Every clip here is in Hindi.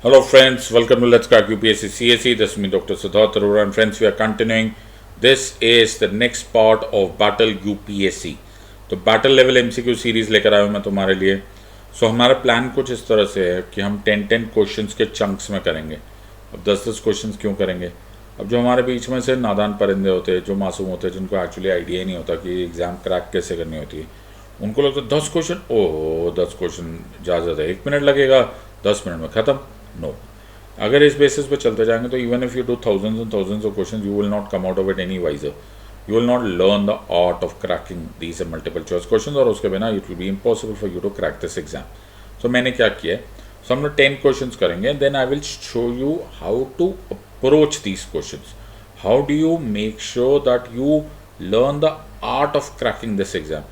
Hello friends, welcome to Let's Crack UPSC CSE. This is me Dr. Siddharth Arora and friends we are continuing. This is the next part of Battle UPSC. तो बैटल लेवल MCQ सीरीज लेकर आया हूँ मैं तुम्हारे लिए. सो हमारा प्लान कुछ इस तरह से है कि हम 10-10 क्वेश्चंस के चंक्स में करेंगे. अब 10-10 क्वेश्चंस क्यों करेंगे? अब जो हमारे बीच में से नादान परिंदे होते हैं, जो मासूम होते हैं, जिनको एक्चुअली आइडिया ही नहीं होता कि एग्ज़ाम क्रैक कैसे करनी होती है, उनको लगता है 10 क्वेश्चन, ओह 10 क्वेश्चन ज़्यादा है, 1 मिनट लगेगा, 10 मिनट में ख़त्म. नो, अगर इस बेसिस पे चलते जाएंगे तो even if you do thousands and thousands of questions you will not come out of it any wiser. You will not learn the art of cracking these multiple choice questions, और उसके बिना it will be impossible for you to crack this exam. So मैंने क्या किया है, सो हम लोग 10 क्वेश्चंस करेंगे, then I will show you how to approach these questions. How do you make sure that you learn the art of cracking this exam.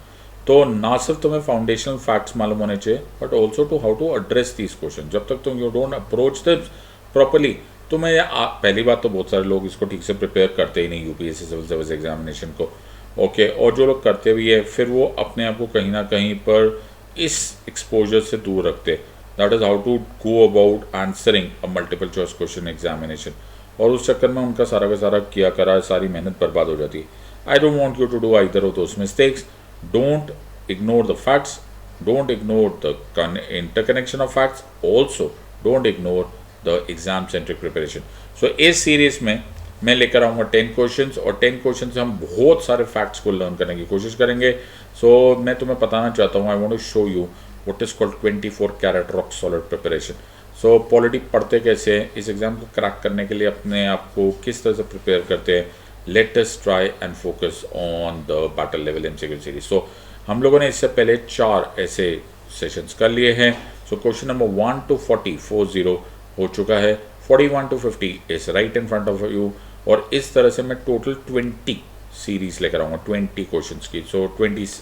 तो ना सिर्फ तुम्हें फाउंडेशनल फैक्ट्स मालूम होने चाहिए, but also to how to address these question. जब तक तुम you don't approach this properly, तो मैं पहली बात तो बहुत सारे लोग इसको ठीक से प्रिपेयर करते ही नहीं यूपीएससी सिविल सर्विस एग्जामिनेशन को. ओके, और जो लोग करते भी है फिर वो अपने आप को कहीं ना कहीं पर इस एक्सपोजर से दूर रखते. That is how to go about answering a multiple choice question examination, और उस चक्कर में उनका सारा का सारा किया करा सारी मेहनत बर्बाद हो जाती है. I don't want you to do either of those mistakes. Don't ignore the facts, don't ignore the interconnection of facts, also don't ignore the exam centric preparation. So इस सीरीज में मैं लेकर आऊँगा 10 क्वेश्चंस, और 10 क्वेश्चन से हम बहुत सारे फैक्ट्स को लर्न करने की कोशिश करेंगे. सो मैं तुम्हें बताना चाहता हूँ, I want to show you what is called 24 carat rock solid preparation. So polity पढ़ते कैसे हैं, इस एग्जाम को क्रैक करने के लिए अपने आप को किस तरह से प्रिपेयर करते हैं. Let us try and focus on the battle level MCQ series. So हम लोगों ने इससे पहले 4 ऐसे सेशंस कर लिए हैं. सो क्वेश्चन नंबर 1 to 40 हो चुका है. 41 to 50 is right in front of you, और इस तरह से मैं टोटल 20 सीरीज लेकर आऊँगा, 20 क्वेश्चंस की. सो 20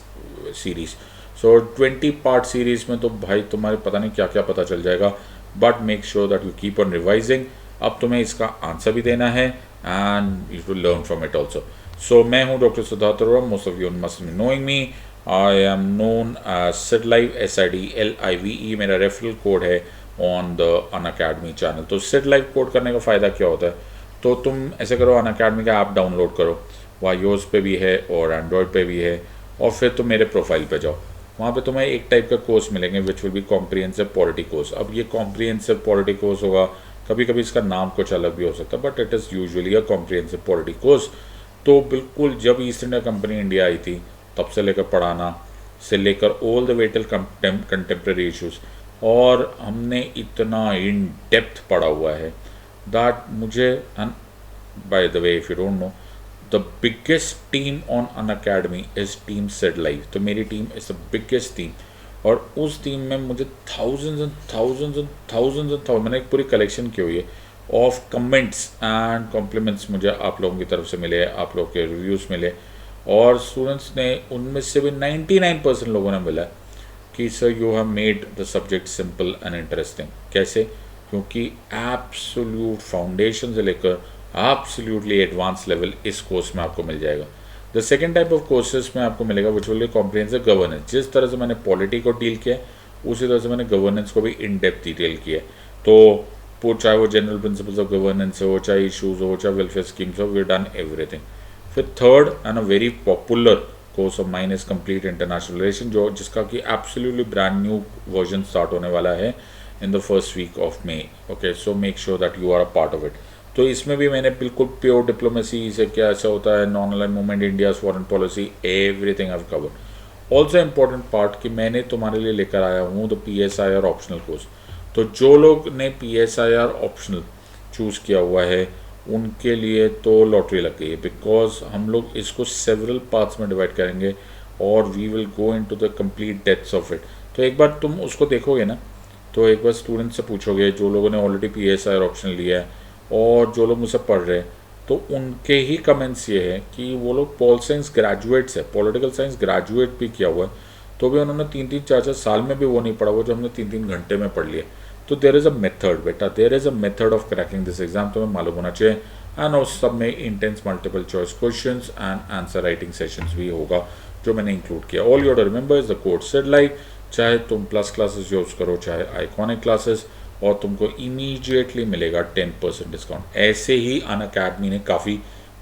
सीरीज, सो 20 पार्ट सीरीज में तो भाई तुम्हारे पता नहीं क्या क्या पता चल जाएगा. But make sure that you keep on revising. अब तुम्हें इसका आंसर भी देना है and you to learn from it also. So मैं हूँ doctor Siddharth Arora. Most of you must be knowing me. I am known as SIDLive, SIDLIVE. मेरा रेफरल कोड है ऑन द अनअकैडमी चैनल. तो SIDLive कोड करने का फ़ायदा क्या होता है, तो तुम ऐसे करो, अनअकैडमी का ऐप डाउनलोड करो, iOS पे भी है और एंड्रॉयड पे भी है, और फिर तुम मेरे प्रोफाइल पे जाओ. वहाँ पे तुम्हें एक टाइप का कोर्स मिलेंगे which will be comprehensive polity course. अब ये कॉम्प्रिहेंसिव पॉलिटी कोर्स होगा, कभी कभी इसका नाम कुछ अलग भी हो सकता है, but it is usually a comprehensive polity course. तो बिल्कुल जब east India company India I थी तब से लेकर पढ़ाना से लेकर all the way till contemporary issues, और हमने इतना इन डेप्थ पढ़ा हुआ है दैट मुझे, by the way if you don't know, the biggest team on Unacademy is team SIDLive. तो मेरी team is the biggest team, और उस टीम में मुझे thousands and thousands and thousands and thousand, मैंने एक पूरी कलेक्शन की हुई है ऑफ कमेंट्स एंड कॉम्प्लीमेंट्स मुझे आप लोगों की तरफ से मिले, आप लोगों के रिव्यूज़ मिले, और स्टूडेंट्स ने उनमें से भी 99% लोगों ने मिला कि sir you have made the subject simple and interesting. कैसे? क्योंकि एब्सोल्यूट फाउंडेशन से लेकर एब्सोल्यूटली एडवांस लेवल इस कोर्स में आपको मिल जाएगा. The second type of courses में आपको मिलेगा which will be comprehensive governance. जिस तरह से मैंने पॉलिटी को डील किया उसी तरह से मैंने गवर्नेंस को भी इन डेप्थ डिटेल किया. तो चाहे वो जनरल प्रिंसिपल्स ऑफ गवर्नेंस हो, चाहे इशूज़ हो, चाहे वेलफेयर स्कीम्स हो, वी डन एवरीथिंग. फिर third and a very popular course of mine is complete international relation, जो जिसका कि absolutely brand new version start होने वाला है in the first week of May. Okay, so make sure that you are a part of it. तो इसमें भी मैंने बिल्कुल प्योर डिप्लोमेसी से क्या ऐसा होता है, non aligned movement, India foreign policy, everything I cover. Also important part कि मैंने तुम्हारे लिए लेकर आया हूँ द PSIR ऑप्शनल कोर्स. तो जो लोग ने PSIR ऑप्शनल चूज़ किया हुआ है उनके लिए तो लॉटरी लग गई है, बिकॉज हम लोग इसको सेवरल पार्ट्स में डिवाइड करेंगे और we will go into the complete depths of it. तो एक बार तुम उसको देखोगे ना, तो एक बार स्टूडेंट से पूछोगे जो लोगों ने ऑलरेडी PSIR ऑप्शन लिया है और जो लोग मुझसे पढ़ रहे हैं, तो उनके ही कमेंट्स ये है कि वो लोग पॉल साइंस ग्रेजुएट्स है, पॉलिटिकल साइंस ग्रेजुएट भी किया हुआ है, तो भी उन्होंने 3-3, 4-4 साल में भी वो नहीं पढ़ा हुआ जो हमने 3-3 घंटे में पढ़ लिया. तो देर इज़ अ मेथड बेटा, there is a method of cracking this exam, तुम्हें मालूम होना चाहिए. एंड उस सब में intense multiple choice questions and answer writing sessions भी होगा जो मैंने इंक्लूड किया. All you remember is the code SIDLive. चाहे तुम प्लस क्लासेस यूज़ करो, चाहे आइकॉनिक क्लासेस, और तुमको इमीडिएटली मिलेगा 10% डिस्काउंट। ऐसे ही अनअकैडमी ने काफ़ी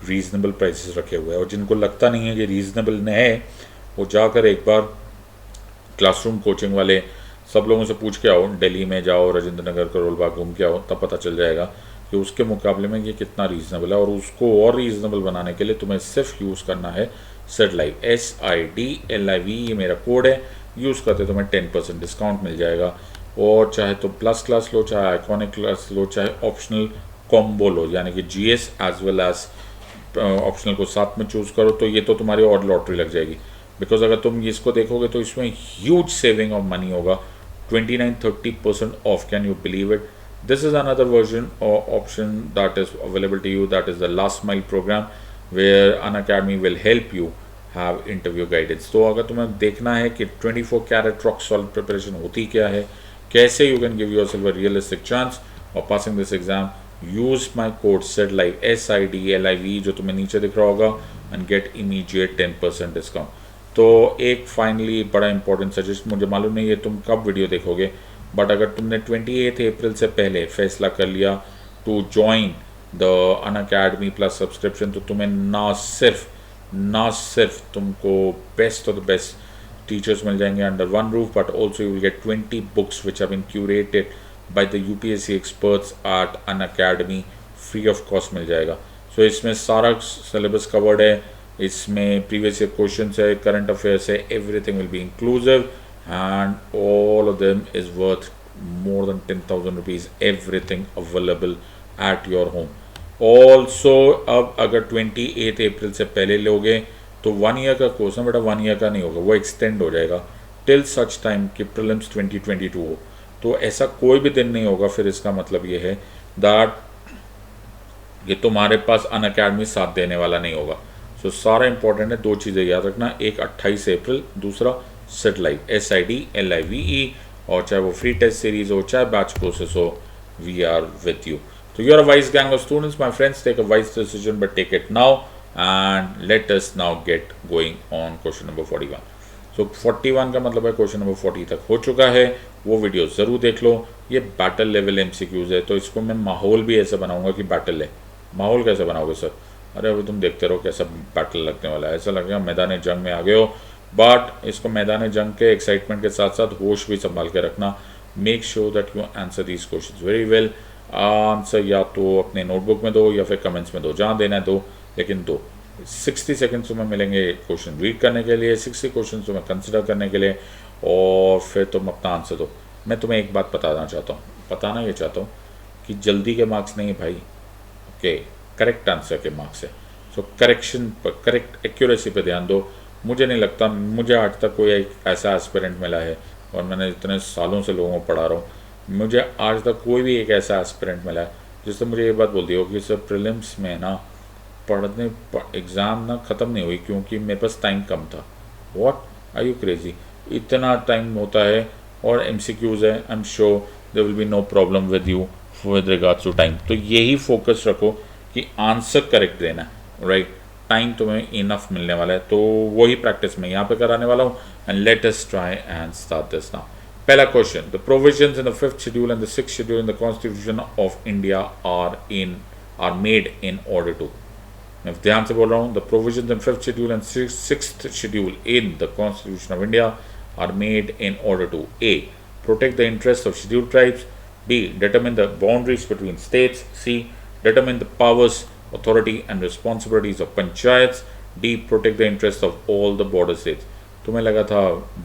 रीज़नेबल प्राइसेस रखे हुए हैं, और जिनको लगता नहीं है कि रीज़नेबल है वो जाकर एक बार क्लासरूम कोचिंग वाले सब लोगों से पूछ के आओ, दिल्ली में जाओ, राजेंद्र नगर, करोल बाग घूम के आओ, तब पता चल जाएगा कि उसके मुकाबले में ये कितना रीज़नेबल है। और उसको और रीज़नेबल बनाने के लिए तुम्हें सिर्फ यूज़ करना है SIDLIVE, SIDLIVE, ये मेरा कोड है, यूज़ करते तुम्हें 10% डिस्काउंट मिल जाएगा। और चाहे तो प्लस क्लास लो, चाहे आइकॉनिक क्लास लो, चाहे ऑप्शनल कॉम्बो लो, यानी कि GS as well as optional को साथ में चूज़ करो, तो ये तो तुम्हारी और लॉटरी लग जाएगी। बिकॉज अगर तुम इसको देखोगे तो इसमें ह्यूज सेविंग ऑफ मनी होगा, 29-30% of. Can you believe it? This is another version or option that is available to you, that is the last mile program where Unacademy will help you have interview guidance। तो अगर तुम्हें देखना है कि 24 कैरेट रॉक सॉलिड प्रिपरेशन होती क्या है, कैसे you can give yourself a realistic chance of passing this exam, use my code SIDLIVE, SIDLIVE, जो तुम्हें नीचे दिख रहा होगा, and get immediate 10% discount। तो एक फाइनली बड़ा इंपॉर्टेंट सजेशन, मुझे मालूम नहीं है तुम कब वीडियो देखोगे, बट अगर तुमने 28 अप्रैल से पहले फैसला कर लिया to join the Unacademy plus subscription, तो तुम्हें ना सिर्फ तुमको best of the best teachers मिल जाएंगे under one roof, but also you will get 20 books which have been curated by the UPSC experts at Unacademy, free of cost मिल जाएगा। सो इसमें सारा सिलेबस कवर्ड है, इसमें प्रीवियस ईयर क्वेश्चन है, करंट अफेयर्स है, everything will be inclusive and all of them is worth more than 10,000 rupees, everything available at your home also। अब अगर 28 अप्रैल से पहले लोगे तो 1 ईयर का कोर्स है बेटा, 1 ईयर का नहीं होगा, वो एक्सटेंड हो जाएगा टिल सच टाइम कि प्रीलिम्स 2022 हो। तो ऐसा कोई भी दिन नहीं होगा, फिर इसका मतलब ये है दैट ये तुम्हारे पास अनअकैडमी साथ देने वाला नहीं होगा। सो सारा इंपॉर्टेंट है, दो चीज़ें याद रखना, एक 28 अप्रैल, दूसरा SIDLIVE, SIDLIVE, और चाहे वो फ्री टेस्ट सीरीज हो, चाहे बैच कोर्सेस हो, वी आर विथ यू। तो you are a wise gang of students, my friends, take a wise decision, but take it now and let us now get going on question number 41। So 41 का मतलब है क्वेश्चन नंबर 40 तक हो चुका है, वो वीडियो ज़रूर देख लो। ये बैटल लेवल MCQs है, तो इसको मैं माहौल भी ऐसा बनाऊंगा कि बैटल है। माहौल कैसे बनाओगे सर? अरे अभी तुम देखते रहो कैसा बैटल लगने वाला है, ऐसा लगेगा मैदान जंग में आ गए हो। बट इसको मैदान जंग के एक्साइटमेंट के साथ साथ होश भी संभाल के रखना। Make sure that you answer these questions very well. Answer या तो अपने नोटबुक में दो या फिर कमेंट्स में दो, जहाँ देना है दो, लेकिन दो। 60 सेकेंड्स तुम्हें मिलेंगे क्वेश्चन रीड करने के लिए, 60 क्वेश्चन तुम्हें कंसिडर करने के लिए, और फिर तुम अपना आंसर दो। मैं तुम्हें एक बात बताना ये चाहता हूँ कि जल्दी के मार्क्स नहीं भाई, ओके, करेक्ट आंसर के मार्क्स है। सो करेक्शन पर, करेक्ट एक्यूरेसी पर ध्यान दो। मुझे नहीं लगता मुझे आज तक कोई एक ऐसा एस्पिरेंट मिला है, और मैंने इतने सालों से लोगों को पढ़ा रहा हूँ, मुझे आज तक कोई भी एक ऐसा एस्पिरेंट मिला है जिससे मुझे ये बात बोल दी हो कि सर प्रीलिम्स में ना पढ़ने एग्ज़ाम ना ख़त्म नहीं हुई क्योंकि मेरे पास टाइम कम था। What are you crazy? इतना टाइम होता है, और MCQs है, I am sure there will be no problem with you with regards to time. तो यही फोकस रखो कि आंसर करेक्ट देना, राइट? टाइम तुम्हें इनफ मिलने वाला है, तो वही प्रैक्टिस मैं यहाँ पे कराने वाला हूँ। And let us try and start this now. पहला question, the provisions in the 5th schedule and the 6th schedule in the constitution of India are made in order to. मैं ध्यान से बोल रहा हूँ, the provisions in 5th schedule and 6th schedule in the constitution of India are made in order to: A, protect the interests of scheduled tribes; B, determine the boundaries between states; C, determine the powers, authority and responsibilities of panchayats; D, protect the interests of all the border states। तुम्हें लगा था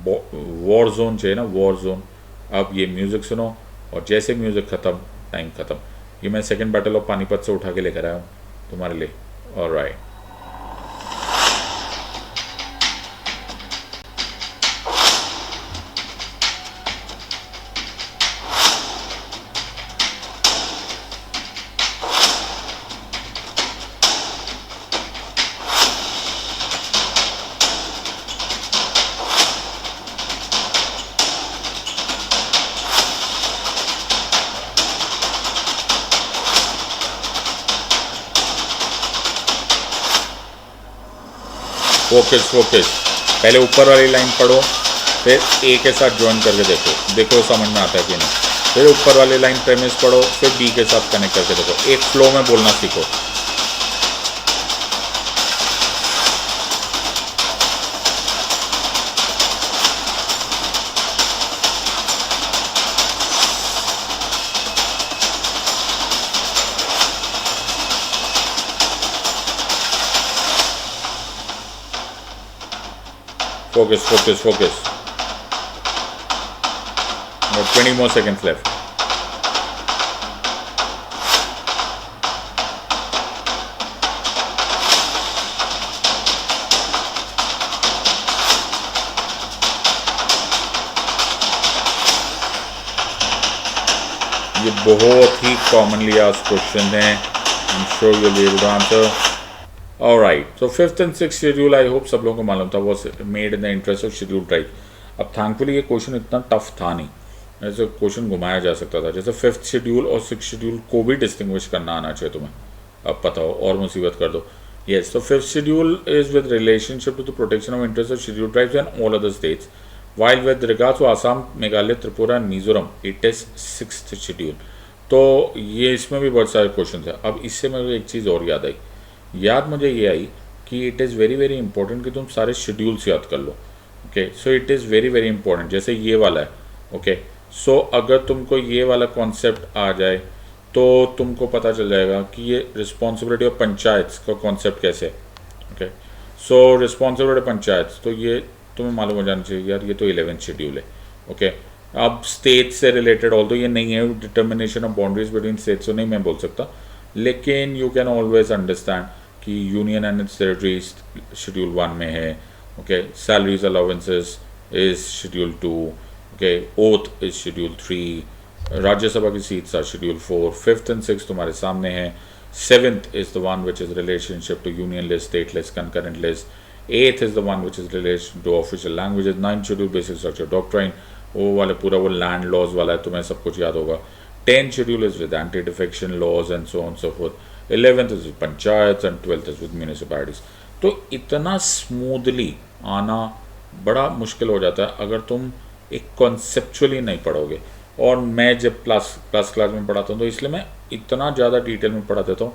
वॉर जोन चाहिए ना, वॉर जोन। अब ये म्यूजिक सुनो, और जैसे म्यूजिक खत्म, टाइम खत्म। ये मैं सेकंड बैटल ऑफ पानीपत से उठा के लेकर आया हूँ तुम्हारे लिए। Alright, focus. पहले ऊपर वाली लाइन पढ़ो, फिर ए के साथ ज्वाइन करके देखो समझ में आता है कि नहीं। फिर ऊपर वाली लाइन प्रेमिस पढ़ो, फिर बी के साथ कनेक्ट करके देखो, एक फ्लो में बोलना सीखो। Focus, focus, focus. Now 20 more seconds left. ये बहुत ही कॉमनली आस्क्ड क्वेश्चन है। I am sure you will be able to answer. Alright, so fifth and six schedule I hope सब लोगों को मालूम था, was made in the interest of schedule tribe. अब थैंकफुली ये क्वेश्चन इतना टफ था नहीं, ऐसे क्वेश्चन घुमाया जा सकता था। जैसे फिफ्थ शेड्यूल और सिक्स शेड्यूल को भी डिस्टिंग्विश करना आना चाहिए तुम्हें, अब पता हो और मुसीबत कर दो। येस, तो fifth schedule is with relationship to the protection of interest of schedule tribes and all other states, while with regards to Assam, Meghalaya, Tripura and Mizoram it is sixth schedule. तो ये इसमें भी बहुत सारे क्वेश्चन हैं। अब इससे मुझे एक चीज़ और याद आई, याद मुझे ये आई कि it is very very important कि तुम सारे शेड्यूल्स याद कर लो। Okay, so it is very very important. जैसे ये वाला है, ओके, सो अगर तुमको ये वाला कॉन्सेप्ट आ जाए तो तुमको पता चल जाएगा कि ये रिस्पॉन्सिबिलिटी ऑफ पंचायत का कॉन्सेप्ट कैसे है। ओके, सो रिस्पॉन्सिबिलिटी पंचायत, तो ये तुम्हें मालूम हो जाना चाहिए यार, ये तो 11th शेड्यूल है। ओके, अब स्टेट से रिलेटेड ऑल तो ये नहीं है, determination of boundaries between states तो नहीं मैं बोल सकता, लेकिन यू कैन ऑलवेज अंडरस्टैंड कि union and its territories schedule 1 में है। Okay, salaries allowances is schedule 2, okay, oath is schedule 3, Rajya Sabha की seats are schedule 4, fifth and six तुम्हारे सामने है, seventh is the one which is relationship to union list, state list, concurrent list, eighth is the one which is relation to official languages, ninth schedule basic structure doctrine, वो वाले पूरा वो लैंड लॉज वाला है, तुम्हें सब कुछ याद होगा। 10th schedule is with anti-defection laws and so on and so forth. 11th is with panchayats and 12th is with municipalities. तो इतना स्मूथली आना बड़ा मुश्किल हो जाता है अगर तुम एक कॉन्सेप्चुअली नहीं पढ़ोगे। और मैं जब क्लास में पढ़ाता हूँ तो इसलिए मैं इतना ज़्यादा डिटेल में पढ़ा देता हूँ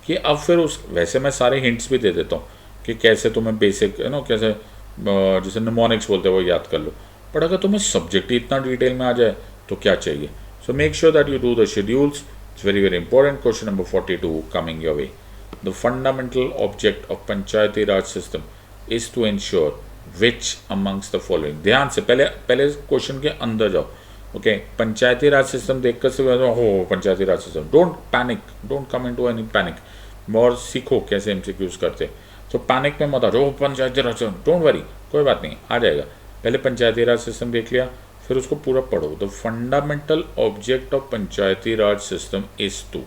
कि अब फिर उस वैसे मैं सारे हिंट्स भी दे देता हूँ कि कैसे तुम्हें बेसिक कैसे जैसे निमोनिक्स बोलते हैं वो याद कर लो। पर अगर तुम्हें सब्जेक्ट ही इतना डिटेल में आ जाए तो क्या चाहिए। So make sure that you do the schedules. It's very very important. Question number 42 coming your way. The fundamental object of Panchayati Raj system is to ensure which amongst the following. ध्यान से पहले क्वेश्चन के अंदर जाओ। ओके, पंचायती राज सिस्टम देखकर से हो पंचायती राज system, don't panic, don't come into any panic, और सीखो कैसे एमसीक्यूज करते हैं। तो पैनिक में मत आ जाओ पंचायती राज सिस्टम, डोंट वरी, कोई बात नहीं, आ जाएगा। पहले पंचायती राज सिस्टम देख लिया, फिर उसको पूरा पढ़ो। The fundamental object of panchayati Raj system is to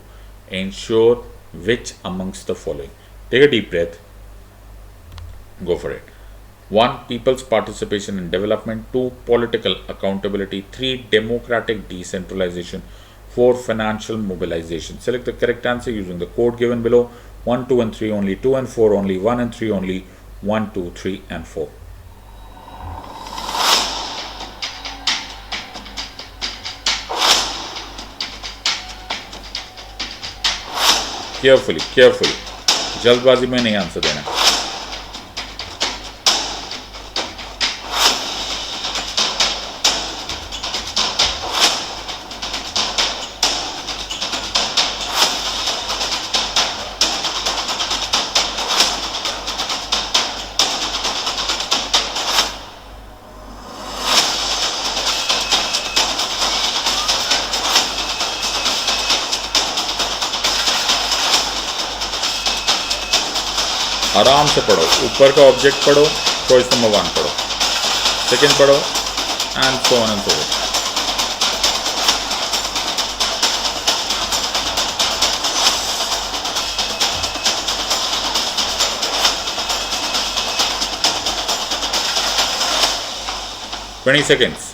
ensure which amongst the following. Take a deep breath, go for it. 1. People's participation in development. 2. Political accountability. 3. Democratic decentralization. 4. Financial mobilization. Select the correct answer using the code given below. 1, 2 and 3 only, 2 and 4 only, 1 and 3 only, 1, 2, 3 and 4. Carefully, जल्दबाजी में नहीं आंसर देना। आराम से पढ़ो, ऊपर का ऑब्जेक्ट पढ़ो, चॉइस नंबर 1 पढ़ो, सेकंड पढ़ो, and so on and so on. Twenty seconds.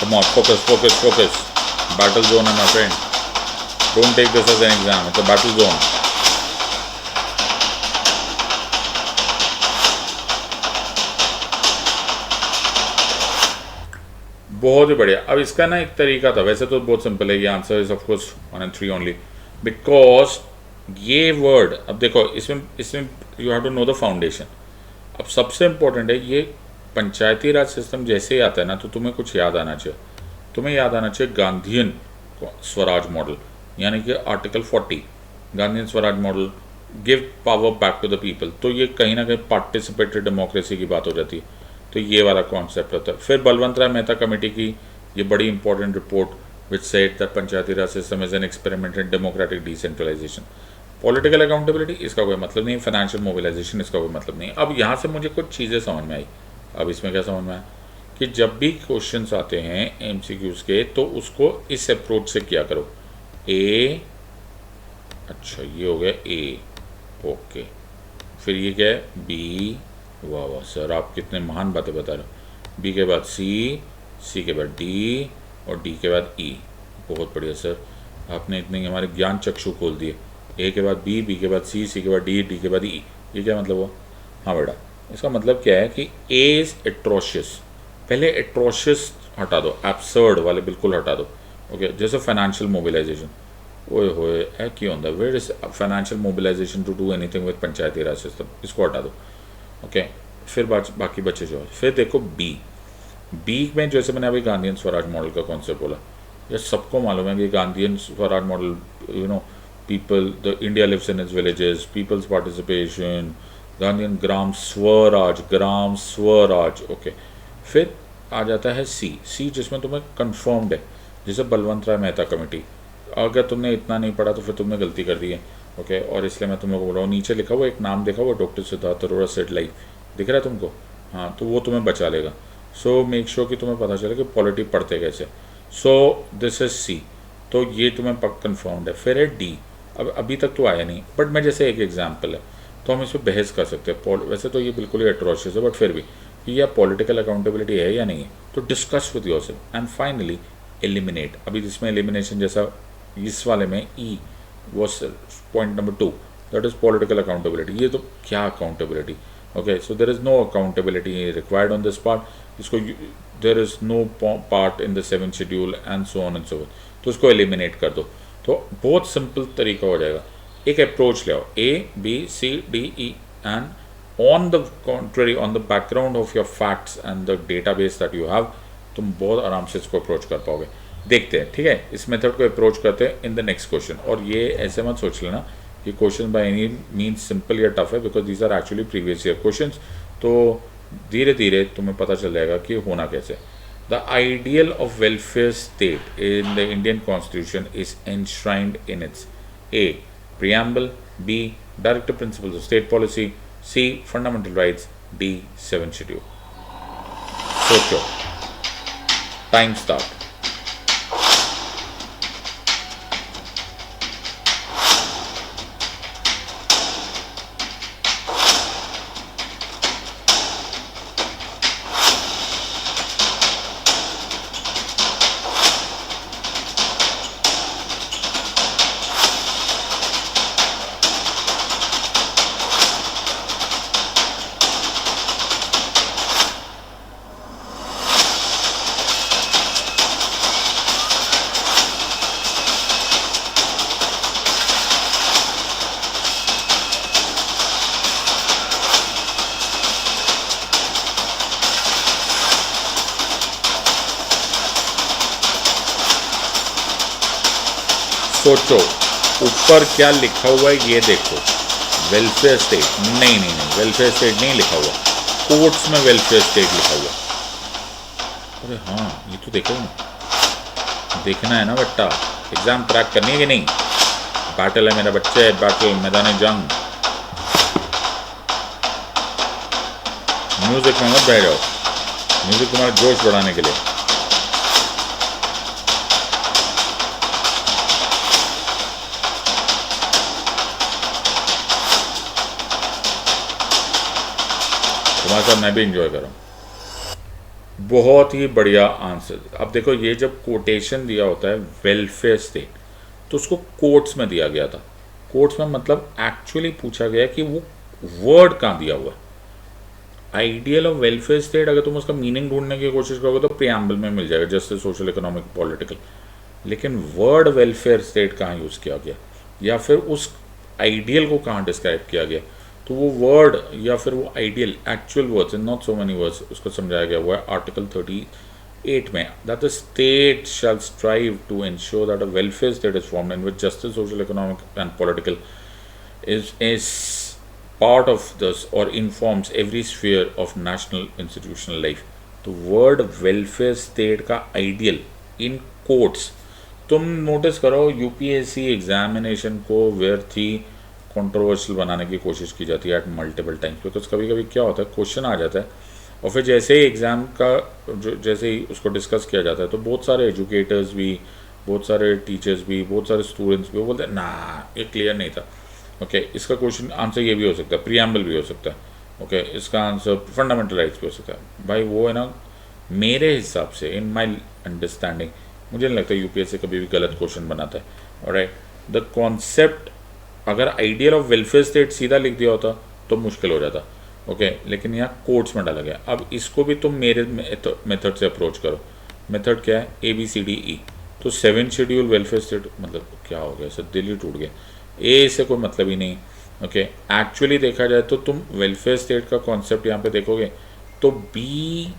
Come on, focus. Battle zone, my friend. Don't take this as an exam, it's a battle zone. बहुत ही बढ़िया। अब इसका ना एक तरीका था, वैसे तो बहुत सिंपल है, ये answer is of course 1 and 3 only, because ये वर्ड, अब देखो इसमें इसमें you have to know the foundation. अब सबसे इम्पोर्टेंट है ये पंचायती राज सिस्टम जैसे ही आता है ना, तो तुम्हें कुछ याद आना चाहिए। तुम्हें याद आना चाहिए गांधीयन स्वराज मॉडल, यानी कि article 40 Gandhian swaraj model, give power back to the people. तो ये कहीं ना कहीं पार्टिसिपेटरी डेमोक्रेसी की बात हो जाती है, तो ये वाला कॉन्सेप्ट होता है। फिर बलवंत राय मेहता कमेटी की ये बड़ी important report which said that panchayati Raj system is an experiment in democratic decentralisation. Political accountability इसका कोई मतलब नहीं, फाइनेंशियल मोबिलाइजेशन इसका कोई मतलब नहीं। अब यहाँ से मुझे कुछ चीज़ें समझ में आई। अब इसमें क्या समझ में आया कि जब भी क्वेश्चंस आते हैं एमसीक्यूज के, तो उसको इस अप्रोच से किया करो। ए, अच्छा ये हो गया ए, ओके, फिर ये क्या है बी, वाह वाह सर आप कितने महान बातें बता रहे हो। बी के बाद सी, सी के बाद डी और डी के बाद ई। बहुत बढ़िया सर, आपने इतने हमारे ज्ञान चक्षु खोल दिए। ए के बाद बी, बी के बाद सी, सी के बाद डी, डी के बाद ई। ये क्या मतलब हुआ? हाँ बेटा, इसका मतलब क्या है कि ए इज एट्रोशियस। पहले एट्रोशियस हटा दो, एब्सर्ड वाले बिल्कुल हटा दो। ओके, जैसे फाइनेंशियल मोबिलाइजेशन, ओए होए है क्यों होता है, where is financial mobilisation to do anything with panchayati Raj system, इसको हटा दो। ओके, फिर बाकी बच्चे जो है, फिर देखो बी। बी में जैसे मैंने अभी गांधीयन स्वराज मॉडल का कॉन्सेप्ट बोला, ये सबको मालूम है कि Gandhian swaraj model, you know, people, the India lives in its villages, people's participation, Gandhian gram swaraj, gram swaraj. Okay, फिर आ जाता है सी। सी जिसमें तुम्हें कन्फर्म्ड है, जैसे बलवंत राय मेहता कमेटी। अगर तुमने इतना नहीं पढ़ा तो फिर तुमने गलती कर दी है। ओके, और इसलिए मैं तुम लोगों को बोल रहा हूँ, नीचे लिखा हुआ एक नाम देखा हुआ, doctor Siddharth Arora said life, दिख रहा है तुमको? हाँ, तो वो तुम्हें बचा लेगा। सो मेक श्योर कि तुम्हें पता चले कि पॉलिटी पढ़ते कैसे। सो दिस इज सी, तो ये तुम्हें पक कन्फर्म्ड है। फिर है डी। अब अभी तक तो आया नहीं, बट मैं जैसे एक एग्जाम्पल है तो हम इस पर बहस कर सकते हैं। वैसे तो ये बिल्कुल ही एट्रोशियस है, बट फिर भी कि यह पॉलिटिकल अकाउंटेबिलिटी है या नहीं है, तो discuss with yourself. And finally eliminate. अभी जिसमें एलिमिनेशन जैसा इस वाले में E was point number 2, that is political accountability. ये तो क्या accountability? Okay, so there is no accountability required on this part. इसको there is no part in the 7th schedule and so on and so forth, तो इसको एलिमिनेट कर दो। तो बहुत सिंपल तरीका हो जाएगा। एक अप्रोच ले आओ, A B C D E, and on the contrary, on the background of your facts and the database that you have, तुम बहुत आराम से इसको अप्रोच कर पाओगे। देखते हैं, ठीक है, इस मेथड को अप्रोच करते हैं इन द नेक्स्ट क्वेश्चन। और ये ऐसे मत सोच लेना ये question by any means simple या टफ है, because these are actually previous year question. तो धीरे धीरे तुम्हें पता चल जाएगा कि होना कैसे। The ideal of welfare state in the Indian constitution is enshrined in it's a preamble, B directive principles of state policy, C fundamental rights, D 7th schedule. सोचो, टाइम स्टार्ट। सोचो ऊपर क्या लिखा हुआ है, ये देखो, वेलफेयर स्टेट। नहीं नहीं नहीं, वेलफेयर स्टेट नहीं लिखा हुआ, कोर्ट्स में वेलफेयर स्टेट लिखा हुआ। अरे हाँ, ये तो देखो ना, देखना है ना बेटा, एग्जाम क्रैक करनी है कि नहीं। बैटल है मेरा बच्चे, बैटल, मैदान जंग। म्यूजिक में मत बैठ जाओ, म्यूजिक तुम्हारा जोश बढ़ाने के लिए। तुम्हारे साथ मैं भी इंजॉय कर रहा हूँ। बहुत ही बढ़िया आंसर। अब देखो, ये जब कोटेशन दिया होता है वेलफेयर स्टेट, तो उसको कोट्स में दिया गया था। कोट्स में मतलब एक्चुअली पूछा गया कि वो वर्ड कहाँ दिया हुआ है। आइडियल ऑफ वेलफेयर स्टेट अगर तुम उसका मीनिंग ढूंढने की कोशिश करोगे तो प्रियम्बल में मिल जाएगा, जस्टिस, सोशल, इकोनॉमिक, पॉलिटिकल। लेकिन वर्ड वेलफेयर स्टेट कहाँ यूज़ किया गया या फिर उस आइडियल को कहाँ डिस्क्राइब किया गया, तो वो वर्ड या फिर वो ideal actual words, not so many words, उसको समझाया गया हुआ है आर्टिकल 38 में, that the state shall strive to ensure that a welfare state is formed in which justice, social, economic and political is part of this or informs every sphere of national institutional life. तो वर्ड वेलफेयर स्टेट का आइडियल इन कोट्स, तुम नोटिस करो यूपीएससी एग्जामिनेशन को व्यर्थी कंट्रोवर्शियल बनाने की कोशिश की जाती है एट मल्टीपल टाइम्स, बिकॉज कभी कभी क्या होता है क्वेश्चन आ जाता है और फिर जैसे ही एग्ज़ाम का जो जैसे ही उसको डिस्कस किया जाता है तो बहुत सारे एजुकेटर्स भी, बहुत सारे टीचर्स भी, बहुत सारे स्टूडेंट्स भी वो बोलते हैं ना ये क्लियर नहीं था। ओके इसका क्वेश्चन आंसर ये भी हो सकता है, प्रियम्बल भी हो सकता है, ओके इसका आंसर फंडामेंटल राइट्स भी हो सकता है। भाई वो है ना, मेरे हिसाब से इन माई अंडरस्टैंडिंग मुझे नहीं लगता यूपीएससी कभी भी गलत क्वेश्चन बनाता है। ऑलराइट, द कॉन्सेप्ट अगर आइडियल ऑफ वेलफेयर स्टेट सीधा लिख दिया होता तो मुश्किल हो जाता, ओके लेकिन यहाँ कोट्स में डाला गया। अब इसको भी तुम मेरे मेथड से अप्रोच करो। मेथड क्या है, ABCDE, तो 7 शेड्यूल वेलफेयर स्टेट मतलब क्या हो गया सर, दिल ही टूट गया, ए से कोई मतलब ही नहीं। ओके एक्चुअली देखा जाए तो तुम वेलफेयर स्टेट का कॉन्सेप्ट यहाँ पे देखोगे तो B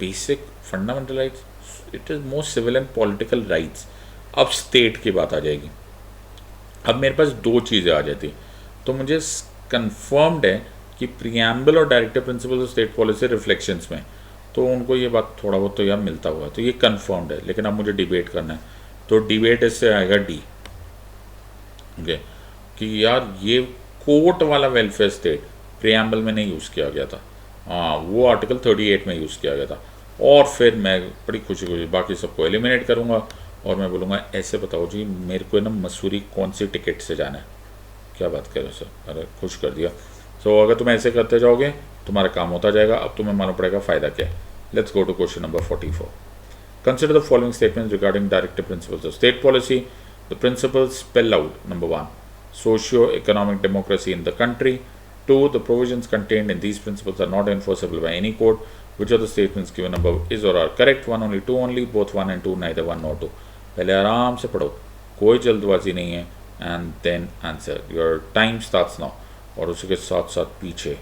basic fundamental rights, it is most civil and political rights. अब स्टेट की बात आ जाएगी। अब मेरे पास दो चीज़ें आ जाती, तो मुझे कंफर्म्ड है कि प्रियम्बल और directive principles of state policy reflections में तो उनको ये बात थोड़ा बहुत तो यार मिलता हुआ, तो ये कंफर्म्ड है। लेकिन अब मुझे डिबेट करना है, तो डिबेट इससे आएगा डी, ओके कि यार ये कोर्ट वाला वेलफेयर स्टेट प्रियम्बल में नहीं यूज़ किया गया था, हाँ वो आर्टिकल 38 में यूज़ किया गया था। और फिर मैं बड़ी खुशी खुशी बाकी सबको एलिमिनेट करूँगा और मैं बोलूँगा ऐसे बताओ जी मेरे को ना मसूरी कौन सी टिकट से जाना है। क्या बात कर रहे हो सर, अरे खुश कर दिया। सो अगर तुम ऐसे करते जाओगे तुम्हारा काम होता जाएगा। अब तुम्हें मालूम पड़ेगा फ़ायदा क्या है। Let's go to question number 44। Consider the following statements regarding directive principles of state policy. The principles spell out, number 1, socio-economic democracy in the country. 2, the provisions contained in these principles are not enforceable by any court. Which of the statements given above is or are correct? 1 only, 2 only, both 1 and 2, neither 1 nor 2. पहले आराम से पढ़ो, कोई जल्दबाजी नहीं है, and then answer. Your time starts now. और उसी के साथ साथ पीछे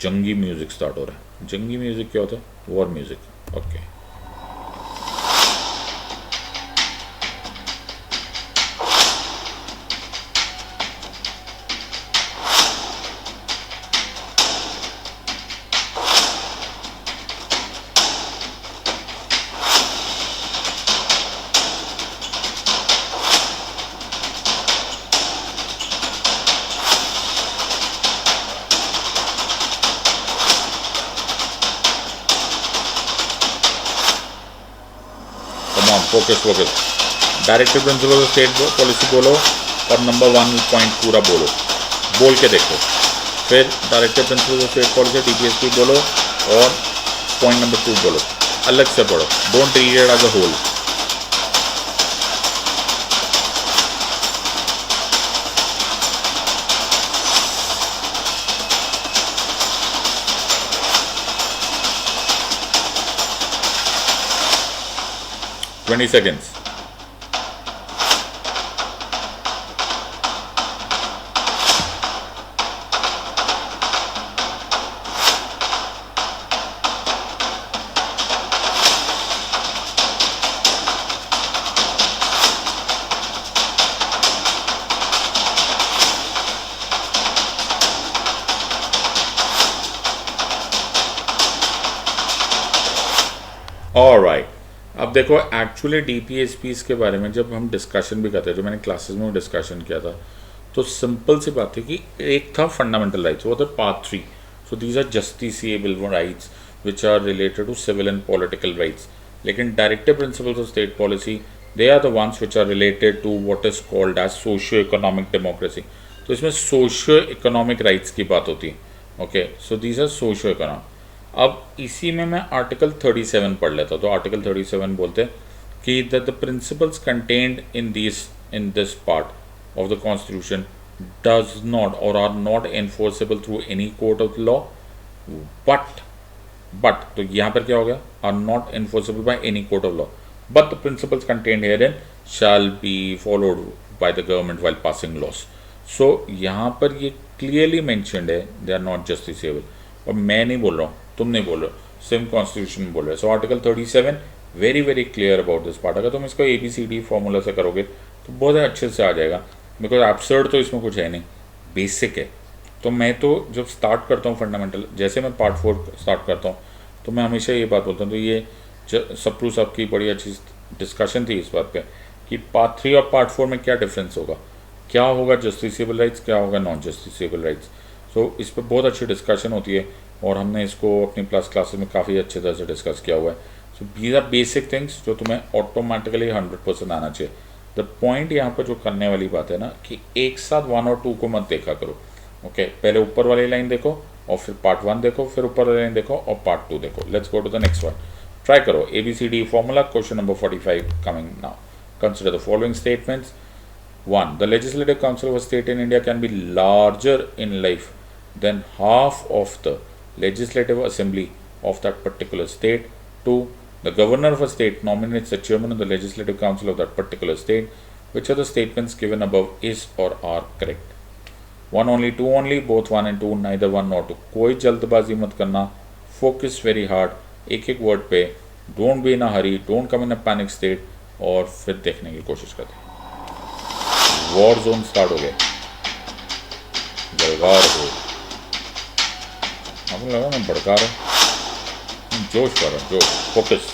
जंगी म्यूजिक स्टार्ट हो रहा है। जंगी म्यूजिक क्या होता है? War music. Okay focus focus. Directive principle of state policy बोलो और नंबर 1 पॉइंट पूरा बोलो, बोल के देखो। फिर directive principle of state policy DPSP बोलो और पॉइंट नंबर 2 बोलो, अलग से पढ़ो, don't read it as a whole. Twenty seconds. All right. अब देखो एक्चुअली DPSPs के बारे में जब हम डिस्कशन भी करते हैं, जो मैंने क्लासेस में डिस्कशन किया था, तो सिंपल सी बात है कि एक था फंडामेंटल राइट्स, वो था part 3। So these are justiciable rights which are related to civil and political rights. लेकिन directive principles of state policy they are the ones which are related to what is called as socio economic democracy. तो इसमें सोशियो इकोनॉमिक राइट्स की बात होती है। Okay so these are socio economic. अब इसी में मैं आर्टिकल 37 पढ़ लेता हूँ। तो आर्टिकल 37 बोलते हैं कि the principles contained in this part of the constitution does not और are not enforceable through any court of law but तो यहाँ पर क्या हो गया, are not enforceable by any court of law but the principles contained herein shall be followed by the government while passing laws. So यहाँ पर ये क्लियरली मेंशन्ड है दे आर नॉट जस्टिसेबल, और मैं नहीं बोल रहा हूँ, तुम नहीं बोल रहे हो, सेम कॉन्स्टिट्यूशन में बोल रहे हो। So article 37 very very clear about this part. अगर तुम इसको ABCD फॉर्मूला से करोगे तो बहुत अच्छे से आ जाएगा, बिकॉज एब्सर्ड तो इसमें कुछ है नहीं, बेसिक है। तो मैं तो जब स्टार्ट करता हूँ फंडामेंटल, जैसे मैं पार्ट 4 स्टार्ट करता हूँ तो मैं हमेशा ये बात बोलता हूँ, तो ये सप्रू साहब की बड़ी अच्छी डिस्कशन थी इस बात पे कि पार्ट 3 और पार्ट 4 में क्या डिफरेंस होगा, क्या होगा जस्टिसेबल राइट्स, क्या होगा नॉन जस्टिसेबल राइट्स। सो इस पर बहुत अच्छी डिस्कशन होती है और हमने इसको अपनी प्लस क्लासेस में काफ़ी अच्छे तरह से डिस्कस किया हुआ है। So these are basic things जो तुम्हें ऑटोमेटिकली 100% आना चाहिए। द पॉइंट यहाँ पर जो करने वाली बात है ना कि एक साथ 1 और 2 को मत देखा करो। ओके, पहले ऊपर वाली लाइन देखो और फिर पार्ट 1 देखो, फिर ऊपर वाली लाइन देखो और पार्ट 2 देखो। Let's go to the next one. Try करो ABCD formula, question number 45 coming now. Consider the following statements. 1. The Legislative Council of a state in India can be larger in life than half of the Legislative Assembly of that particular state. 2. The Governor of a state nominates the Chairman of the Legislative Council of that particular state. Which of the statements given above is or are correct? 1 only, 2 only, both 1 and 2, neither 1 nor 2. कोई जल्दबाजी मत करना, focus very hard, एक एक वर्ड पे, don't be in a hurry, don't come in a panic state, और फिर देखने की कोशिश करते हैं। वॉर जोन स्टार्ट हो गया, जलगार हो, आपको लगा मैं भड़का रहा हूँ, जोश कर रहा हूँ, जोश, focus.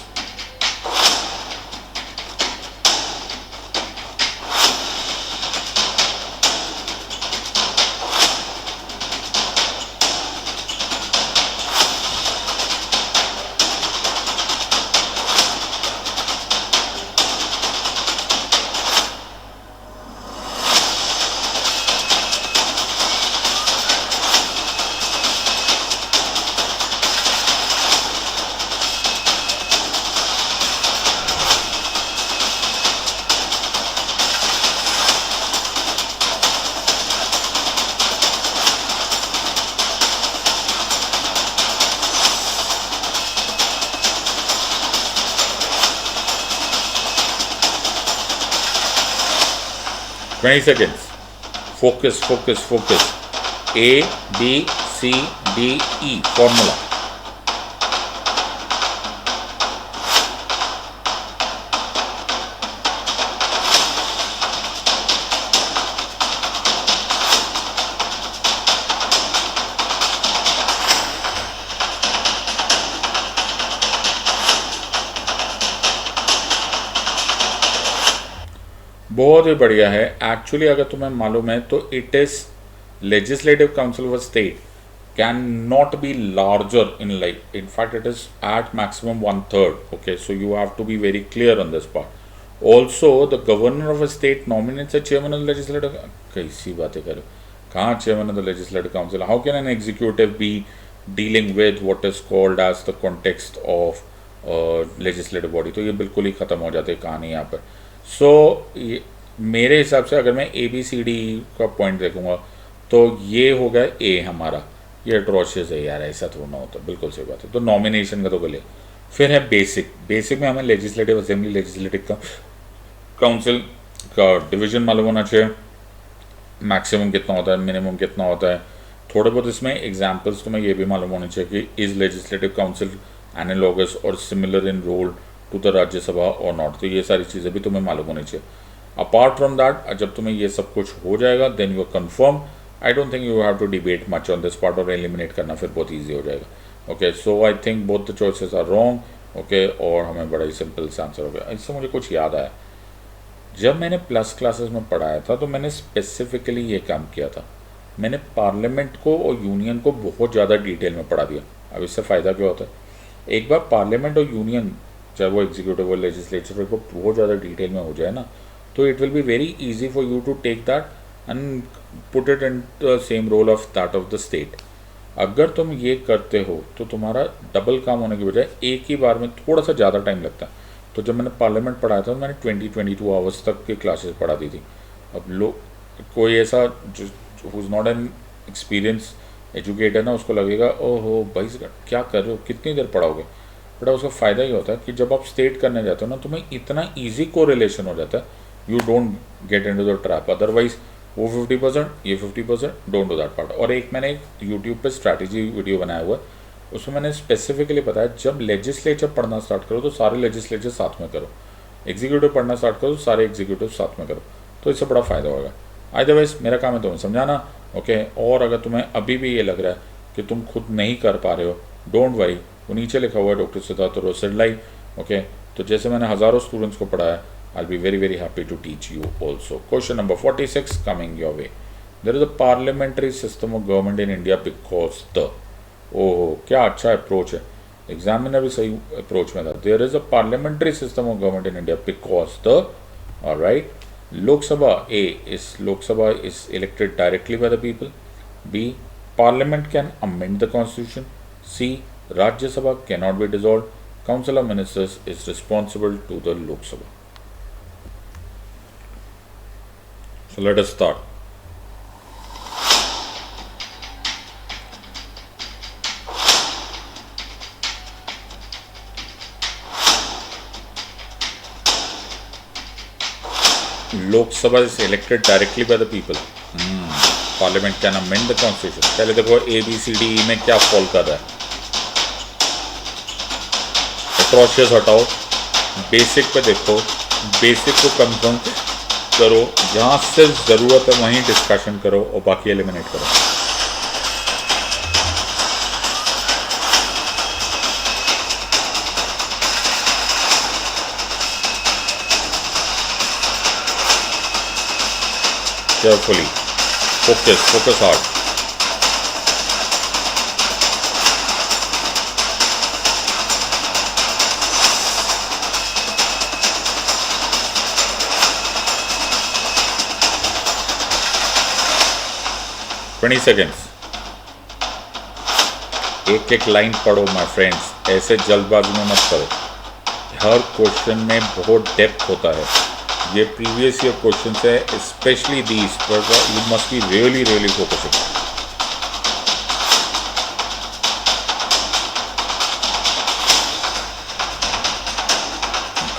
Twenty seconds. Focus, focus, focus. A, B, C, D, E. Formula. बहुत ही बढ़िया है। एक्चुअली अगर तुम्हें मालूम है तो it is legislative council of state can not be larger in life, in fact it is at maximum 1/3. Okay, so you have to be very clear on this part. Also the governor of a state nominates a chairman of legislative, कैसी बातें करो, कहाँ chairman of the legislative council? How can an executive be dealing with what is called as the context of legislative body? तो ये बिल्कुल ही खत्म हो जाती है कहानी यहाँ पर। सो मेरे हिसाब से अगर मैं ABCD का पॉइंट देखूंगा तो ये हो गया A हमारा, ये अट्रोशियस है यार, ऐसा थोड़ा ना होता, बिल्कुल सही बात है। तो नॉमिनेशन का तो गले, फिर है बेसिक। बेसिक में हमें लेजिस्लेटिव असेंबली, लेजिस्लेटिव काउंसिल का डिवीजन मालूम होना चाहिए, मैक्सिमम कितना होता है, मिनिमम कितना होता है। थोड़े बहुत इसमें एग्जाम्पल्स तुम्हें ये भी मालूम होने चाहिए कि इज लेजिस्लेटिव काउंसिल एनालॉगस और similar in role to the Rajya Sabha or not. तो ये सारी चीज़ें भी तुम्हें मालूम होनी चाहिए। अपार्ट फ्रॉम दैट, जब तुम्हें ये सब कुछ हो जाएगा then you are confirm. I don't think you have to debate much on this part, और एलिमिनेट करना फिर बहुत ईजी हो जाएगा। Okay, so I think both the choices are wrong. Okay, और हमें बड़ा ही सिंपल से आंसर हो गया। इससे मुझे कुछ याद आया, जब मैंने प्लस क्लासेस में पढ़ाया था तो मैंने स्पेसिफिकली ये काम किया था, मैंने पार्लियामेंट को और यूनियन को बहुत ज़्यादा डिटेल में पढ़ा दिया। अब इससे फ़ायदा क्या होता है, एक बार पार्लियामेंट और यूनियन, चाहे वो एग्जीक्यूटिव और लेजिस्लेचर को बहुत ज़्यादा डिटेल में हो जाए ना, तो it will be very easy for you to take that and put it in the same role of that of the state. अगर तुम ये करते हो तो तुम्हारा डबल काम होने की बजाय एक ही बार में थोड़ा सा ज़्यादा टाइम लगता है। तो जब मैंने पार्लियामेंट पढ़ाया था तो मैंने 22 आवर्स तक की क्लासेस पढ़ा दी थी। अब लोग कोई ऐसा जो who is not an experience educator ना, उसको लगेगा ओहो भाई क्या कर रहे हो, कितनी देर पढ़ाओगे। बड़ा उसका फ़ायदा ही होता है कि जब आप स्टेट करने जाते हो ना, तुम्हें इतना ईजी को रिलेशन हो जाता है, you don't get into the trap. Otherwise वो 50% ये 50%, डोंट डू दैट पार्ट। और एक मैंने यूट्यूब पे स्ट्रैटेजी वीडियो बनाया हुआ है, उसमें मैंने स्पेसिफिकली बताया जब लेजिस्लेचर पढ़ना स्टार्ट करो तो सारे लेजिस्लेचर साथ में करो, एग्जीक्यूटिव पढ़ना स्टार्ट करो तो सारे एग्जीक्यूटिव साथ में करो, तो इससे बड़ा फ़ायदा होगा। अदरवाइज मेरा काम है तुम्हें समझाना, ओके। और अगर तुम्हें अभी भी ये लग रहा है कि तुम खुद नहीं कर पा रहे हो, डोंट वरी, वो नीचे लिखा हुआ है डॉक्टर सिद्धार्थ रोसेडलाई, ओके। तो जैसे मैंने हज़ारों स्टूडेंट्स को पढ़ाया, I be very very happy to teach you also. Question number 46 coming your way. There is a parliamentary system of government in India because the, oh क्या अच्छा अप्रोच है, एग्जामिनर भी सही अप्रोच में था। There is a parliamentary system of government in India because the, alright, Lok Sabha, A is Lok Sabha is elected directly by the people. B, Parliament can amend the constitution. C, Rajya Sabha cannot be dissolved. Council of Ministers is responsible to the Lok Sabha. So let us start. Lok Sabha is elected directly by the people. Parliament can amend the constitution. पहले देखो ABCDE में क्या फॉल कर रहा है, एट्रोशियस हटाओ, बेसिक पे देखो, बेसिक को कंफर्म करो, जहाँ सिर्फ ज़रूरत है वहीं डिस्कशन करो और बाकी एलिमिनेट करो। Carefully, focus hard. Twenty seconds, एक एक लाइन पढ़ो माय फ्रेंड्स, ऐसे जल्दबाजी में मत करो। हर क्वेश्चन में बहुत डेप्थ होता है, ये प्रीवियस ईयर क्वेश्चन है, specially these, but you must be really really focusing.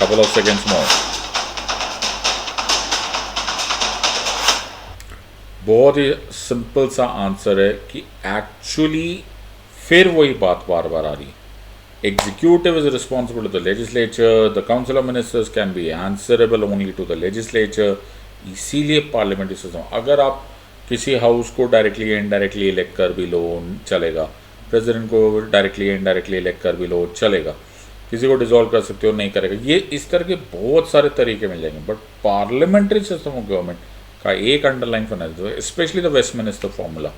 couple of seconds more. बहुत ही सिंपल सा आंसर है कि एक्चुअली फिर वही बात बार बार आ रही है। Executive is responsible to the legislature, the council of ministers can be answerable only to the legislature। इसीलिए पार्लियामेंट्री सिस्टम, अगर आप किसी हाउस को डायरेक्टली इनडायरेक्टली इलेक्ट कर भी लो चलेगा, प्रेसिडेंट को डायरेक्टली इनडायरेक्टली इलेक्ट कर भी लो चलेगा, किसी को डिसॉल्व कर सकते हो नहीं करेगा, ये इस तरह के बहुत सारे तरीके मिल जाएंगे। But parliamentary system of government का एक अंडरलाइन फंडा, स्पेशली द वेस्टमिनिस्टर फॉर्मूला।